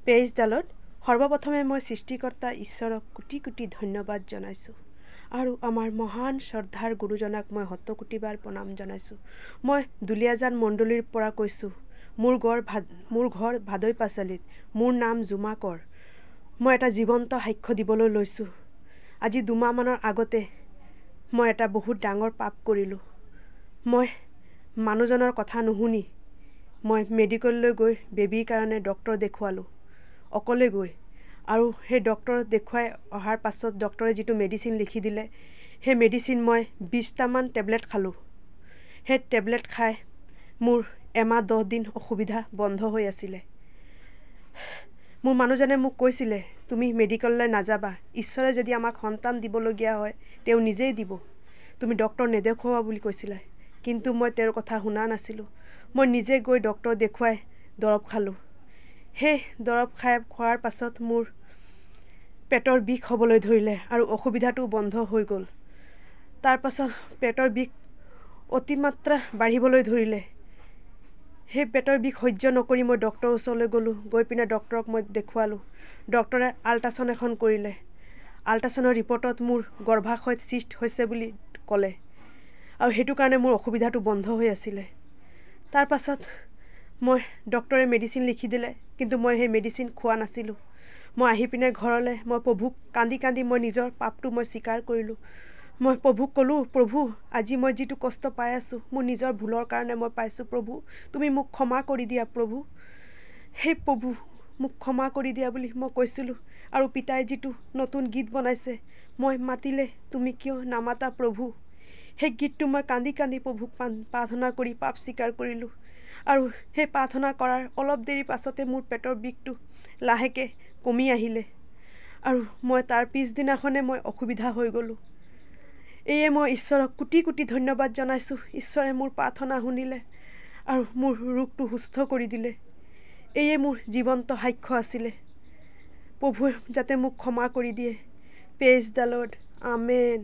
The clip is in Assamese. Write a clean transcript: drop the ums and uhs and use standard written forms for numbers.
পেজডালত সৰ্বপ্ৰথমে মই সৃষ্টিকৰ্তা ঈশ্বৰক কোটি কোটি ধন্যবাদ জনাইছোঁ আৰু আমাৰ মহান শ্ৰদ্ধাৰ গুৰুজনাক মই শতকোটিবাৰ প্ৰণাম জনাইছোঁ। মই দুলীয়াজান মণ্ডলীৰ পৰা কৈছোঁ। মোৰ ঘৰ ভাদৈ পাঁচালিত। মোৰ নাম জুমা কৰ। মই এটা জীৱন্ত সাক্ষ্য দিবলৈ লৈছোঁ। আজি 2 মাহমানৰ আগতে মই এটা বহুত ডাঙৰ পাপ কৰিলোঁ। মই মানুহজনৰ কথা নুশুনি মই মেডিকেললৈ গৈ বেবীৰ কাৰণে ডক্তৰ দেখুৱালোঁ, অকলে গৈ। আৰু সেই ডক্তৰ দেখুৱাই অহাৰ পাছত ডক্তৰে যিটো মেডিচিন লিখি দিলে, সেই মেডিচিন মই 20টামান টেবলেট খালোঁ। সেই টেবলেট খাই মোৰ এমাহ 10 দিন অসুবিধা বন্ধ হৈ আছিলে। মোৰ মানুহজনে মোক কৈছিলে, তুমি মেডিকেললৈ নাযাবা, ঈশ্বৰে যদি আমাক সন্তান দিবলগীয়া হয় তেওঁ নিজেই দিব, তুমি ডক্তৰ নেদেখুৱাবা বুলি কৈছিলে। কিন্তু মই তেওঁৰ কথা শুনা নাছিলোঁ। মই নিজে গৈ ডক্তৰ দেখুৱাই দৰৱ খালোঁ। সেই দৰৱ খোৱাৰ পাছত মোৰ পেটৰ বিষ হ'বলৈ ধৰিলে আৰু অসুবিধাটো বন্ধ হৈ গ'ল। তাৰ পাছত পেটৰ বিষ অতিমাত্ৰা বাঢ়িবলৈ ধৰিলে। সেই পেটৰ বিষ সহ্য নকৰি মই ডক্তৰৰ ওচৰলৈ গ'লোঁ। গৈ পিনে ডক্তৰক মই দেখুৱালোঁ। ডক্তৰে আল্ট্ৰাচাউণ্ড এখন কৰিলে। আল্ট্ৰাচাউণ্ডৰ ৰিপৰ্টত মোৰ গৰ্ভাশয়ত চিষ্ট হৈছে বুলি ক'লে আৰু সেইটো কাৰণে মোৰ অসুবিধাটো বন্ধ হৈ আছিলে। তাৰ পাছত মই ডক্তৰে মেডিচিন লিখি দিলে, কিন্তু মই সেই মেডিচিন খোৱা নাছিলোঁ। মই আহি পিনে ঘৰলৈ মই প্ৰভুক কান্দি কান্দি মই নিজৰ পাপটো মই স্বীকাৰ কৰিলোঁ। মই প্ৰভুক ক'লোঁ, প্ৰভু আজি মই যিটো কষ্ট পাই আছোঁ মোৰ নিজৰ ভুলৰ কাৰণে মই পাইছোঁ। প্ৰভু তুমি মোক ক্ষমা কৰি দিয়া প্ৰভু। সেই প্ৰভু মোক ক্ষমা কৰি দিয়া বুলি মই কৈছিলোঁ। আৰু পিতাই যিটো নতুন গীত বনাইছে, মই মাতিলে তুমি কিয় নামাতা প্ৰভু, সেই গীতটো মই কান্দি কান্দি প্ৰভুক প্ৰাৰ্থনা কৰি পাপ স্বীকাৰ কৰিলোঁ। আৰু সেই প্ৰাৰ্থনা কৰাৰ অলপ দেৰি পাছতে মোৰ পেটৰ বিষটো লাহেকৈ কমি আহিলে আৰু মই তাৰ পিছদিনাখনে মই অসুবিধা হৈ গ'লোঁ। এয়ে মই ঈশ্বৰক কোটি কোটি ধন্যবাদ জনাইছোঁ। ঈশ্বৰে মোৰ প্ৰাৰ্থনা শুনিলে আৰু মোৰ ৰোগটো সুস্থ কৰি দিলে। এয়ে মোৰ জীৱন্ত সাক্ষ্য আছিলে। প্ৰভুৱে যাতে মোক ক্ষমা কৰি দিয়ে। Praise the lord. আমেন।